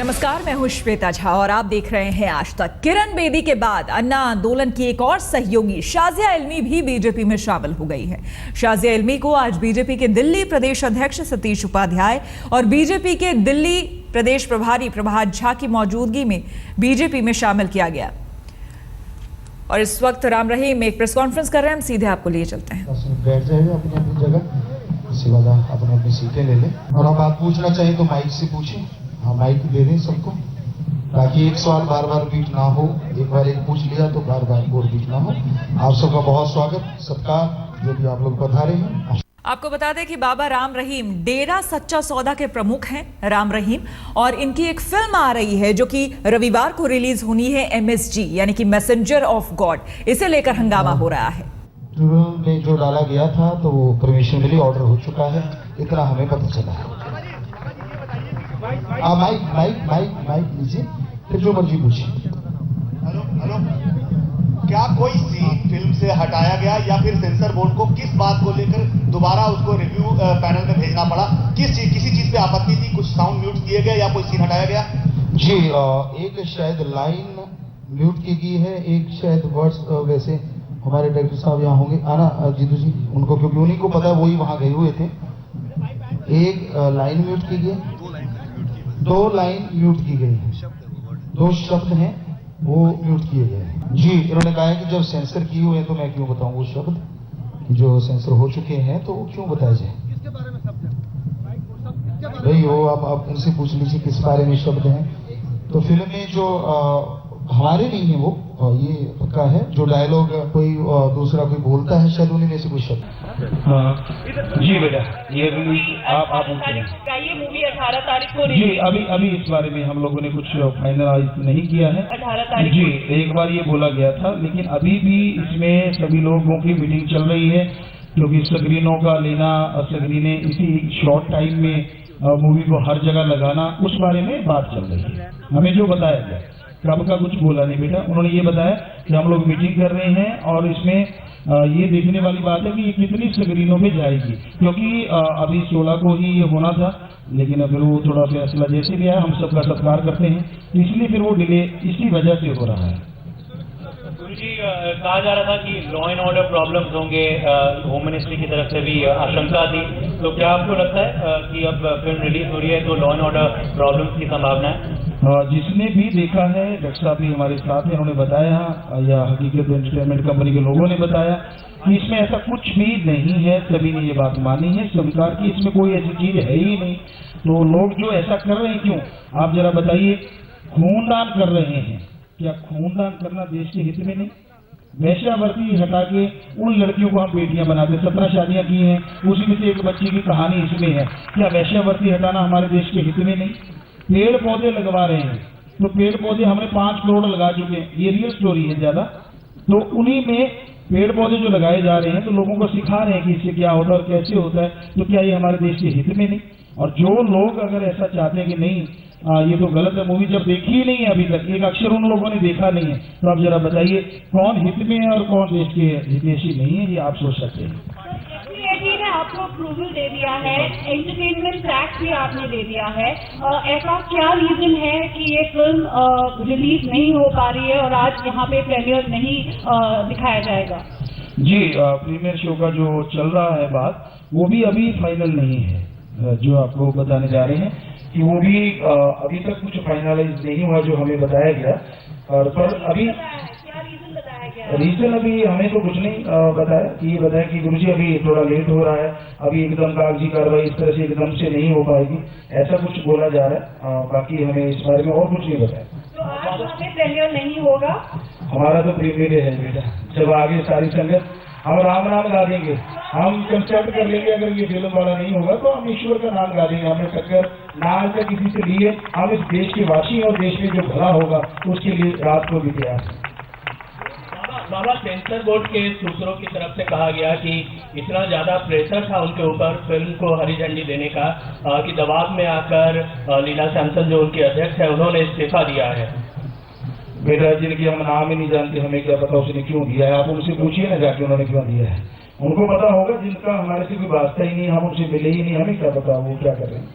नमस्कार, मैं हूं श्वेता झा और आप देख रहे हैं आज तक। किरण बेदी के बाद अन्ना आंदोलन की एक और सहयोगी शाजिया इल्मी भी बीजेपी में शामिल हो गई है। शाजिया इल्मी को आज बीजेपी के दिल्ली प्रदेश अध्यक्ष सतीश उपाध्याय और बीजेपी के दिल्ली प्रदेश प्रभारी प्रभात झा की मौजूदगी में बीजेपी में शामिल किया गया। और इस वक्त राम रहीम एक प्रेस कॉन्फ्रेंस कर रहे हैं, हम सीधे आपको लिए चलते हैं। बैठ जाइए अपनी अपनी जगह, इसी वाला अपनी अपनी सीटें ले लें और आप बात पूछना चाहिए तो माइक से पूछें। हाँ, माइक दे दें सबको, ताकि एक सवाल बार बार रिपीट ना हो। एक बार एक पूछ लिया तो बार बार वो रिपीट ना हो। आप सबका बहुत स्वागत सत्कार, जो भी आप लोग पधारे हैं। आपको बता दें कि बाबा राम रहीम डेरा सच्चा सौदा के प्रमुख हैं राम रहीम, और इनकी एक फिल्म आ रही है जो कि रविवार को रिलीज होनी है, MSG यानी कि मैसेंजर ऑफ गॉड। इसे लेकर हंगामा हो रहा है। ट्रिब्यूनल में जो डाला गया था तो वो परमिशन मिली, ऑर्डर हो चुका है, इतना हमें पता चला है। माइक माइक माइक माइक लीजिए, फिर जो मर्जी पूछिए। हेलो, क्या कोई सीन फिल्म से हटाया गया या फिर सेंसर बोर्ड को किस बात को लेकर दोबारा उसको रिव्यू पैनल में भेजना पड़ा? किसी चीज पे आपत्ति थी? कुछ साउंड म्यूट किए गए या कोई सीन हटाया गया? जी, एक शायद लाइन म्यूट की गई है, एक शायद वर्ड्स। वैसे हमारे डायरेक्टर साहब यहाँ होंगे, आना जीतू जी, उनको क्योंकि उन्हीं को पता है, वही वहाँ गए हुए थे। एक लाइन म्यूट की गई, दो लाइन म्यूट की गई है, दो शब्द हैं वो म्यूट किए गए हैं। जी, इन्होंने कहा है कि जब सेंसर किए हुए हैं तो मैं क्यों बताऊं वो शब्द जो सेंसर हो चुके हैं, तो वो क्यों बताए जाए। भाई वो आप उनसे पूछ लीजिए किस बारे में शब्द हैं। तो फिल्म में जो हमारे नहीं है वो ये पक्का है, जो डायलॉग कोई दूसरा कोई बोलता है शायद उन्हीं में से कोई शब्द। जी बेटा, ये आप क्या ये मूवी 18 तारीख को जी अभी इस बारे में हम लोगों ने कुछ फाइनलाइज नहीं किया है। 18 तारीख जी, एक बार ये बोला गया था, लेकिन अभी भी इसमें सभी लोगों की मीटिंग चल रही है, क्योंकि स्क्रीनों का लेना, स्क्रीनें इसी शॉर्ट टाइम में मूवी को हर जगह लगाना, उस बारे में बात चल रही है। हमें जो बताया गया, कब का कुछ बोला नहीं बेटा, उन्होंने ये बताया कि हम लोग मीटिंग कर रहे हैं और इसमें ये देखने वाली बात है कि ये कितनी स्क्रीनों में जाएगी, क्योंकि अभी 16 को ही ये होना था, लेकिन फिर वो थोड़ा फैसला जैसे भी आया, हम सबका सत्कार करते हैं, इसलिए फिर वो डिले इसी वजह से हो रहा है। गुरुजी, कहा जा रहा था कि लॉ एंड ऑर्डर प्रॉब्लम्स होंगे, होम मिनिस्ट्री की तरफ से भी आशंका थी, तो क्या आपको लगता है कि अब फिल्म रिलीज हो रही है तो लॉ एंड ऑर्डर प्रॉब्लम्स की संभावना है? जिसने भी देखा है, डॉक्टर साहब भी हमारे साथ हैं, उन्होंने बताया, या हकीकत एंटरटेनमेंट कंपनी के लोगों ने बताया कि इसमें ऐसा कुछ भी नहीं है। सभी ने ये बात मानी है, स्वीकार की, इसमें कोई ऐसी चीज है ही नहीं। तो लोग जो ऐसा कर रहे हैं क्यों, आप जरा बताइए। खूनदान कर रहे हैं, क्या खूनदान करना देश के हित में नहीं? वैश्यावृत्ति हटा के उन लड़कियों को हम बेटियां बनाते, 17 शादियां की हैं, उसी में से एक बच्ची की कहानी इसमें है। क्या वैश्यावृत्ति हटाना हमारे देश के हित में नहीं? पेड़ पौधे लगवा रहे हैं, तो पेड़ पौधे हमने 5 करोड़ लगा चुके हैं, ये रियल स्टोरी है ज्यादा। तो उन्हीं में पेड़ पौधे जो लगाए जा रहे हैं, तो लोगों को सिखा रहे हैं कि इससे क्या होता है और कैसे होता है, तो क्या ये हमारे देश के हित में नहीं? और जो लोग अगर ऐसा चाहते हैं कि नहीं ये तो गलत है, मूवी जब देखी ही नहीं है अभी तक, एक अक्षर उन लोगों ने देखा नहीं है, तो आप जरा बताइए कौन हित में है और कौन देश के हितैषी नहीं है, ये आप सोच सकते हैं। ने आपको अप्रूवल दे दिया है, एंटरटेनमेंट टैक्स भी आपने दे दिया है, ऐसा क्या रीजन है कि ये फिल्म रिलीज नहीं हो पा रही है और आज यहाँ पे प्रीमियर नहीं दिखाया जाएगा? जी, प्रीमियर शो का जो चल रहा है बात, वो भी अभी फाइनल नहीं है। जो आपको बताने जा रहे हैं कि वो भी अभी तक कुछ फाइनलाइज नहीं हुआ जो हमें बताया गया, और पर अभी रीजन अभी हमें तो कुछ नहीं बताया कि ये बताया कि गुरुजी अभी थोड़ा लेट हो रहा है, अभी एकदम कागजी कार्रवाई इस तरह से एकदम से नहीं हो पाएगी, ऐसा कुछ बोला जा रहा है। बाकी हमें इस बारे में और कुछ नहीं बताया। तो आज हमें प्रीमियर नहीं होगा? हमारा तो प्रीमियर है बेटा, जब आगे सारी संगत हम राम नाम गा देंगे, हम कंसेप्ट कर लेंगे। अगर ये फिल्म वाला नहीं होगा तो हम ईश्वर का नाम गा देंगे। हमने टक्कर ना आज तक किसी से ली है, हम इस देश के वासी और देश में जो भला होगा उसके लिए रात को भी तैयार हैं। बाबा, सेंसर बोर्ड के सूत्रों की तरफ से कहा गया कि इतना ज्यादा प्रेशर था उनके ऊपर फिल्म को हरी झंडी देने का कि दबाव में आकर लीला सैमसन जो उनके अध्यक्ष है उन्होंने इस्तीफा दिया है। बेटा, जिनकी हम नाम ही नहीं जानते, हमें क्या पता उसने क्यों दिया है। आप उनसे पूछिए ना जाके उन्होंने क्यों दिया है, उनको पता होगा। जिनका हमारे से कोई वास्ता ही नहीं, हम उनसे मिले ही नहीं, हमें क्या पता वो क्या कर रहे हैं।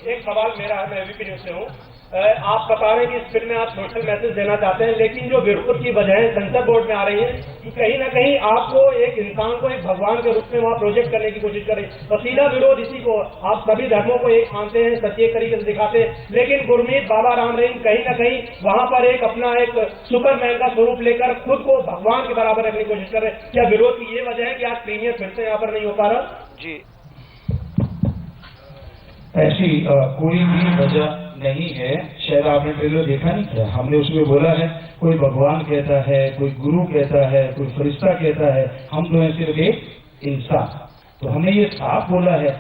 एक सवाल मेरा है, मैं एबीपी न्यूज से हूँ। आप बता रहे हैं कि इस फिल्म में आप सोशल मैसेज देना चाहते हैं, लेकिन जो विरोध की वजह सेंसर बोर्ड में आ रही है कि कहीं ना कहीं आपको एक इंसान को एक भगवान के रूप में वहाँ प्रोजेक्ट करने की कोशिश करें, तो सीधा विरोध इसी को, आप सभी धर्मों को एक मानते हैं, सच्चे तरीके से दिखाते हैं, लेकिन गुरमीत बाबा राम रहीम कहीं ना कहीं वहाँ पर एक अपना एक सुपरमैन का स्वरूप लेकर खुद को भगवान के बराबर रखने की कोशिश कर रहे हैं। क्या विरोध की ये वजह है कि आज प्रीमियर फिर से यहाँ पर नहीं हो पा रहा? जी, ऐसी कोई भी वजह नहीं है। शायद आपने ट्रेलर देखा नहीं क्या, हमने उसमें बोला है कोई भगवान कहता है, कोई गुरु कहता है, कोई फरिश्ता कहता है, हम तो हैं सिर्फ एक इंसान। तो हमने ये साफ बोला है।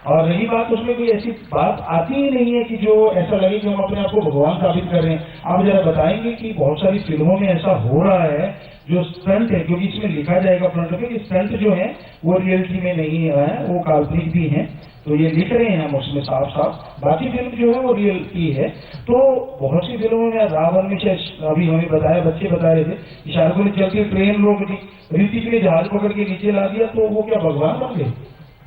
और रही बात, उसमें कोई ऐसी बात आती ही नहीं है कि जो ऐसा लगे कि हम अपने आप को भगवान साबित कर रहे हैं। आप जरा बताएंगे कि बहुत सारी फिल्मों में ऐसा हो रहा है जो स्टंट है, क्योंकि इसमें लिखा जाएगा फ्रंट पे कि स्टंट जो है वो रियलिटी में नहीं है, वो काल्पनिक भी है। तो ये लिख रहे हैं हम उसमें साफ साफ, बाकी फिल्म जो है वो रियलिटी है। तो बहुत सी फिल्मों में, रावण में अभी हमें बताया, बच्चे बता रहे थे कि शाहरुख ने चलती ट्रेन रोक दी, ऋतिक ने जहाज पकड़ के नीचे ला दिया, तो वो क्या भगवान बन गए?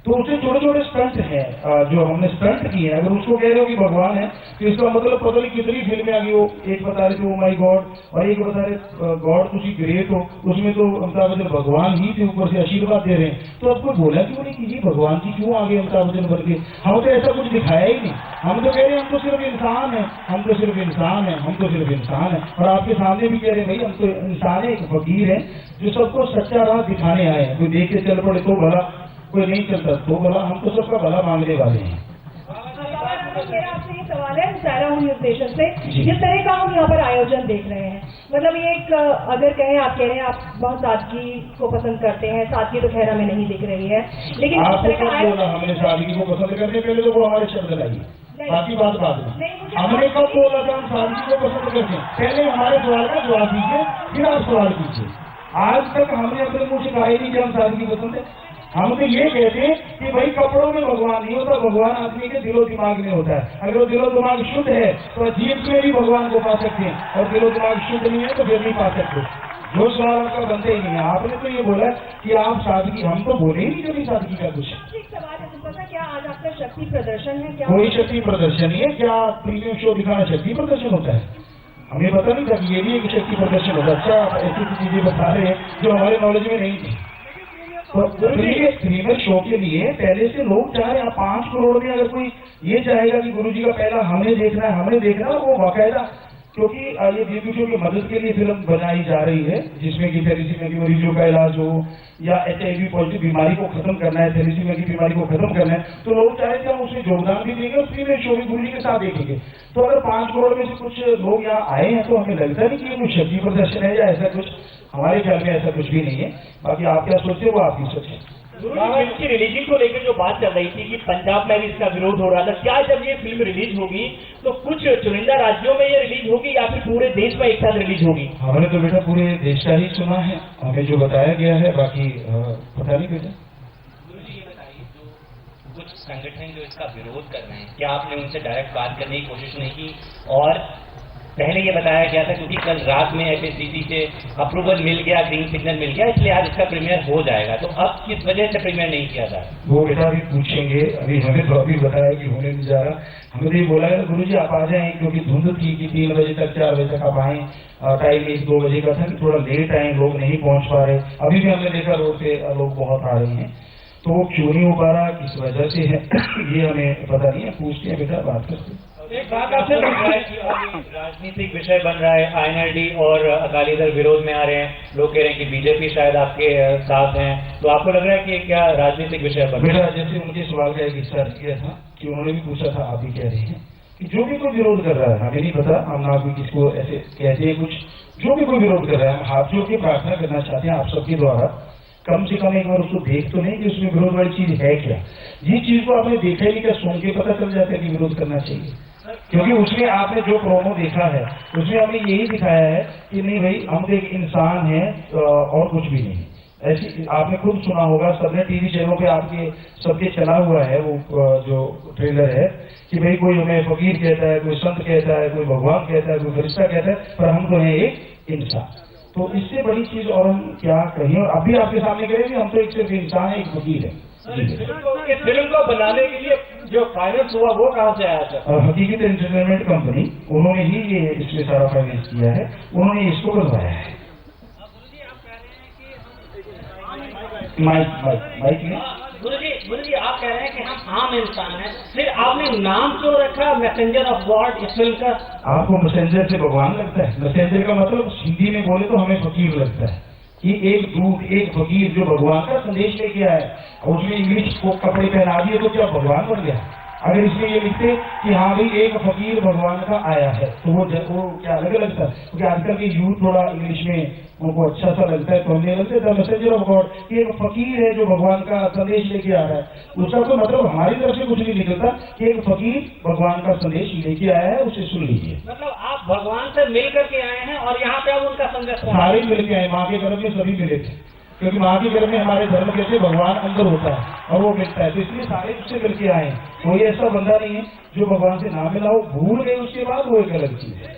तो उससे छोटे छोटे स्टंट हैं जो हमने स्टंट किए हैं। अगर उसको कह रहे हो कि भगवान है, तो इसका मतलब पता नहीं कितनी फिल्में आ गई हो। एक बता रहे थे ओ माई गॉड, और एक बता रहे गॉड कुछ ग्रेट हो, उसमें तो अमिताभ बच्चन भगवान ही थे, ऊपर से आशीर्वाद दे रहे हैं। तो अब कोई बोला क्यों नहीं कि जी भगवान जी क्यों आगे अमिताभ बच्चन बन के? हम तो ऐसा कुछ दिखाया ही नहीं। हम तो कह रहे हैं हम तो सिर्फ इंसान है, हम तो सिर्फ इंसान है, हम तो सिर्फ इंसान है। और आपके सामने भी कह रहे हैं भाई हम तो इंसान है, एक फकीर है जो सबको सच्चा राह दिखाने आए हैं। कोई देख के चल पड़े तो भला, कोई नहीं चलता तो भला, हम तो सबका भला मांगने वाले हैं। मेरा आपसे ये सवाल है, सारा हूँ न्यूज स्टेशन से, जिस तरह का हम यहाँ पर आयोजन देख रहे हैं, मतलब ये एक अगर कहें, आप कह रहे हैं आप बहुत सादगी को पसंद करते हैं, सादगी तो खैर हमें नहीं दिख रही है, लेकिन आपने कब बोला हमने सादगी को पसंद करने? पहले तो वो हमारे शब्द लाइए, बाकी बात बाद में। हमने कब बोला था हम सादगी को पसंद करते हैं? पहले हमारे सवाल का जवाब दीजिए, फिर आप सवाल कीजिए। आज तक हमने अपने मुंह से कहा ही नहीं कि हम सादगी पसंद है। हम तो ये कहते हैं कि भाई कपड़ों में भगवान नहीं होता, भगवान आदमी के दिलो दिमाग में होता है। अगर वो दिलो दिमाग शुद्ध है तो अजीब में भी भगवान को पा सकते हैं, और दिलो दिमाग शुद्ध नहीं है तो फिर नहीं पा सकते। जो सवाल आपका बनते ही नहीं है। आपने तो ये बोला कि आप सादगी, हम तो बोले ही नहीं कभी सादगी का कुछ। एक सवाल है तुमको, क्या आज आपका शक्ति प्रदर्शन है? क्या कोई शक्ति प्रदर्शन नहीं है। क्या प्रीमियम शो दिखाना शक्ति प्रदर्शन होता है? हमें पता नहीं था कि ये भी एक शक्ति प्रदर्शन होता है। अच्छा, आप ऐसी चीजें बता रहे हैं जो हमारे नॉलेज में नहीं थी। प्रीमियर शो के लिए पहले से लोग चाह रहे हैं। 5 करोड़ में अगर कोई ये चाहेगा कि गुरुजी का पहला हमें देखना है, वो बाकायदा, क्योंकि ये डेब्यू शो की मदद के लिए फिल्म बनाई जा रही है, जिसमें कि थैलेसीमिया की मरीजों का इलाज हो या HIV पॉजिटिव बीमारी को खत्म करना है, थैलेसीमिया की बीमारी को खत्म करना है, तो लोग चाहे कि हम उसमें योगदान भी देंगे और प्रीमियर शो भी गुरुजी के साथ देखेंगे। तो अगर 5 करोड़ में से कुछ लोग यहाँ आए हैं तो हमें लगता नहीं कि ये कुछ शक्ति प्रदर्शन है या ऐसा कुछ। हमारे ख्याल में ऐसा कुछ भी नहीं है। बाकी आप क्या सोचते हो वो आपकी सोच है। फिल्म की रिलीजिंग को लेकर जो बात चल रही थी कि पंजाब में भी इसका विरोध हो रहा था, क्या जब ये फिल्म रिलीज होगी तो कुछ चुनिंदा राज्यों में ये रिलीज होगी या फिर पूरे देश में एक साथ रिलीज होगी? हमने तो बेटा पूरे देश का ही सुना है, हमें जो बताया गया है, बाकी पता नहीं बेटा। गुरुजी ये बताइए, जो कुछ संगठन जो इसका विरोध कर रहे हैं, क्या आपने उनसे डायरेक्ट बात करने की कोशिश नहीं की? और पहले ये बताया गया था क्योंकि कल रात में FACC से अप्रूवल मिल गया, ग्रीन सिग्नल मिल गया, इसलिए आज इसका प्रीमियर हो जाएगा, तो अब किस वजह से प्रीमियर नहीं किया जा रहा? वो बेटा अभी पूछेंगे। अभी हमें तो अभी बताया कि होने नहीं जा रहा। हमें तो ये बोला है गुरुजी आप आ जाएं, क्योंकि धुंध थी कि 3 बजे तक 4 बजे तक आप आएँ। टाइम 1-2 बजे का था कि थोड़ा लेट आए, लोग नहीं पहुंच पा रहे। अभी भी हमने देखा रोड पे लोग बहुत आ रहे हैं, तो वो क्यों नहीं हो पा रहा, किस वजह से है ये हमें पता नहीं है। पूछते हैं बेटा, बात करते हैं। एक बात आपसे बन रहा है कि राजनीतिक विषय बन रहा है, INLD और अकाली दल विरोध में आ रहे हैं, लोग कह रहे हैं कि BJP शायद आपके साथ हैं, तो आपको लग रहा है कि क्या राजनीतिक विषय बन रहा है? जैसे उनके सवाल का एक हिस्सा किया था कि उन्होंने भी पूछा था, आप भी कह रहे हैं कि जो भी कोई विरोध कर रहा है, हमें नहीं पता, हम ना कोई किसको ऐसे कहते हैं कुछ, जो भी कोई विरोध कर रहा है, हम हाथ जोड़ के प्रार्थना करना चाहते हैं आप सबके द्वारा, कम से कम एक बार उसको देख तो नहीं कि उसमें विरोध वाली चीज है क्या। ये चीज को आपने देखा ही नहीं, क्या सुन के पता चल जाता है कि विरोध करना चाहिए? क्योंकि उसमें आपने जो प्रोमो देखा है उसमें हमने यही दिखाया है कि नहीं भाई हम तो एक इंसान है और कुछ भी नहीं। ऐसी आपने खुद सुना होगा, सबने टीवी चैनलों पे आपके सबके चला हुआ है वो जो ट्रेलर है कि भाई कोई हमें फकीर कहता है, कोई संत कहता है, कोई भगवान कहता है, कोई फरिश्ता कहता है, पर हम तो हैं एक इंसान। तो इससे बड़ी चीज और हम क्या कहें। और अभी आपके सामने कहें कि हम तो एक सिर्फ इंसान है, एक फकीर है। इस फिल्म को बनाने के लिए जो फाइनेंस हुआ वो कहाँ से आया सर? हकीकत एंटरटेनमेंट कंपनी, उन्होंने ही ये इसमें सारा फाइनेंस किया है, उन्होंने इसको बनवाया है। माइक में गुरु जी आप कह रहे हैं कि हम आम इंसान हैं, फिर आपने नाम क्यों रखा मैसेंजर ऑफ गॉड इस फिल्म का? आपको मैसेंजर से भगवान लगता है? मैसेंजर का मतलब हिंदी में बोले तो हमें फकीर लगता है कि एक दूत, एक फकीर जो भगवान का संदेश लेके आया है, और उसमें इंग्लिश को कपड़े पहना दिए तो क्या भगवान बन गया? अगर इसमें ये लिखते कि हाँ भाई एक फकीर भगवान का आया है तो वो क्या अलग लगता है? क्योंकि आजकल के यूथ थोड़ा इंग्लिश में उनको अच्छा सा लगता है, तो हमें लगता है मैसेंजर ऑफ गॉड कि एक फकीर है जो भगवान का संदेश लेके आ रहा है। उसका तो मतलब हमारी तरफ से कुछ नहीं निकलता कि एक फकीर भगवान का संदेश लेके आया है, उसे सुन लीजिए। मतलब आप भगवान से मिल करके आए हैं और यहाँ पे अब उनका संदेश सारे मिल के आए, माँ के गर्भ में सभी मिले थे, क्योंकि माँ के गर्भ में हमारे धर्म कैसे भगवान अंदर होता है और वो मिलता है, तो इसलिए सारे उससे मिल के आए। कोई ऐसा बंदा नहीं है जो भगवान से ना मिला हो, भूल गए उसके बाद, वो एक अलग चीज है।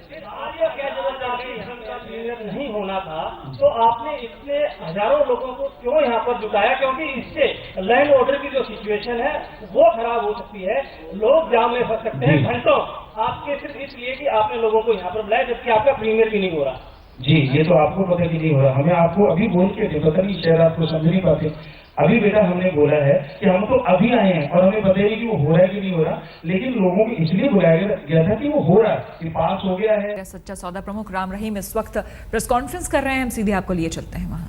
नहीं होना था तो आपने इतने हजारों लोगों को क्यों यहाँ पर जुटाया? क्योंकि इससे लैंड ऑर्डर की जो सिचुएशन है वो खराब हो सकती है, लोग जाम में फंस सकते हैं घंटों, आपके सिर्फ इसलिए कि आपने लोगों को यहाँ पर बुलाया जबकि आपका प्रीमियर भी नहीं हो रहा। जी, ये तो आपको पता कि नहीं हो रहा, हमें आपको अभी बोल के थे, पता नहीं शायद आपको समझ नहीं पाते। अभी बेटा हमने बोला है कि हम तो अभी आए हैं और हमें पता ही नहीं कि वो हो रहा है कि नहीं हो रहा, लेकिन लोगों को इसलिए बुलाया गया था कि वो हो रहा है, कि पास हो गया है। सच्चा सौदा प्रमुख राम रहीम इस वक्त प्रेस कॉन्फ्रेंस कर रहे हैं, हम सीधे आपको लिए चलते हैं वहां।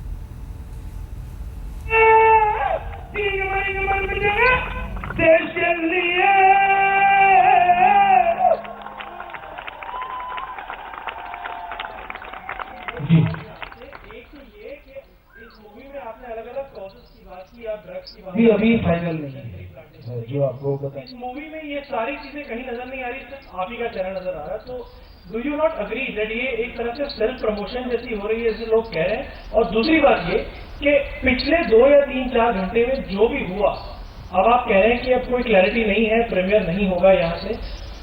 अभी फाइनल नहीं है जो आपको पता। इस मूवी में ये सारी चीजें कहीं नजर नहीं आ रही, सिर्फ आप ही का चेहरा नजर आ रहा है, तो do you not agree that ये एक तरह से सेल्फ प्रमोशन जैसी हो रही है जैसे लोग कह रहे हैं? और दूसरी बात ये कि पिछले 2 या 3-4 घंटे में जो भी हुआ, अब आप कह रहे हैं कि अब कोई क्लैरिटी नहीं है, प्रीमियर नहीं होगा यहाँ से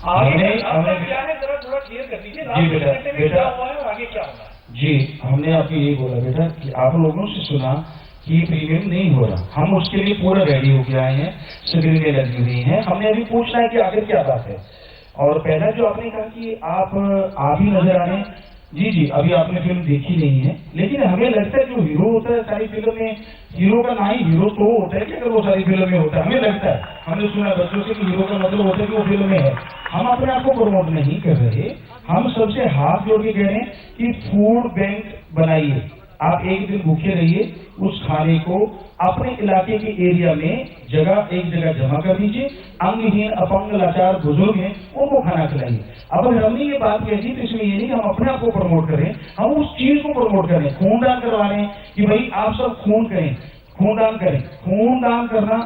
आगे क्या है, जरा थोड़ा क्लियर कर दीजिए क्या हुआ है और आगे क्या होगा? जी, हमने आपको यही बोला बेटा कि आप लोगों से सुना कि प्रीमियर नहीं हो रहा, हम उसके लिए पूरा रेडी होके आए हैं, स्क्रीनें लगी हुई हैं, हमने अभी पूछना है कि आखिर क्या बात है। और पहला जो आपने कहा कि आप ही नजर आ रहे हैं, जी, अभी आपने फिल्म देखी नहीं है, लेकिन हमें लगता है जो हीरो होता है सारी फिल्म में, हीरो का ना ही हीरो तो होता है कि अगर वो सारी फिल्म में होता है, हमें लगता है, हमने सुना बच्चों से कि हीरो का मतलब होता है कि वो फिल्म में है। हम अपने आप को प्रमोट नहीं कर रहे, हम सबसे हाथ जोड़ के कह रहे हैं कि फूड बैंक बनाइए, आप एक दिन भूखे रहिए, उस खाने को अपने इलाके के एरिया में एक जगह जमा कर दीजिए, अंगहीन, अपंग, लाचार बुजुर्ग हैं, उनको खाना खिलाइए। अब अगर हमने ये बात कही तो इसमें ये नहीं कि हम अपने आप को प्रमोट करें, हम उस चीज को प्रमोट करें, खूनदान करवा रहे हैं कि भाई आप सब खून करें, खूनदान करें, खूनदान करना,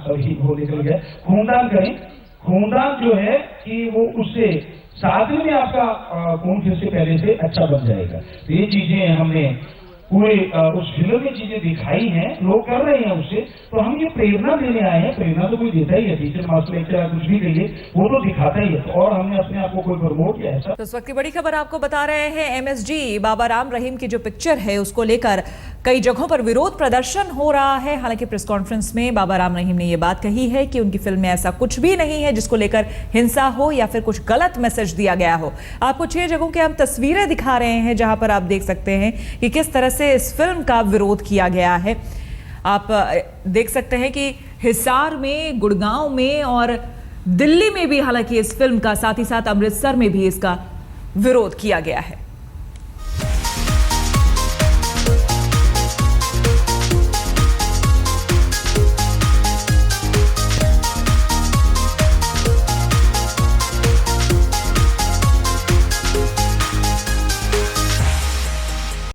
सही वो निकल गया, खूनदान करें। खूनदान जो है कि वो उससे 7 दिन में आपका खून फिर से पहले से अच्छा बन जाएगा। तो ये चीजें हमने पूरे उस फिल्म में चीजें दिखाई हैं, लोग कर रहे हैं उससे, तो हम ये प्रेरणा देने आए हैं। प्रेरणा तो कोई देता ही है, टीचर मास्टर लेक्चर कुछ भी कहिए, वो तो दिखाता ही है, और हमने अपने आप को कोई प्रमोट किया ऐसा। तो इस वक्त की बड़ी खबर आपको बता रहे हैं, MSG बाबा राम रहीम की जो पिक्चर है उसको लेकर कई जगहों पर विरोध प्रदर्शन हो रहा है। हालांकि प्रेस कॉन्फ्रेंस में बाबा राम रहीम ने यह बात कही है कि उनकी फिल्म में ऐसा कुछ भी नहीं है जिसको लेकर हिंसा हो या फिर कुछ गलत मैसेज दिया गया हो। आपको 6 जगहों की हम तस्वीरें दिखा रहे हैं जहां पर आप देख सकते हैं कि किस तरह से इस फिल्म का विरोध किया गया है। आप देख सकते हैं कि हिसार में, गुड़गांव में और दिल्ली में भी हालांकि इस फिल्म का, साथ ही साथ अमृतसर में भी इसका विरोध किया गया है।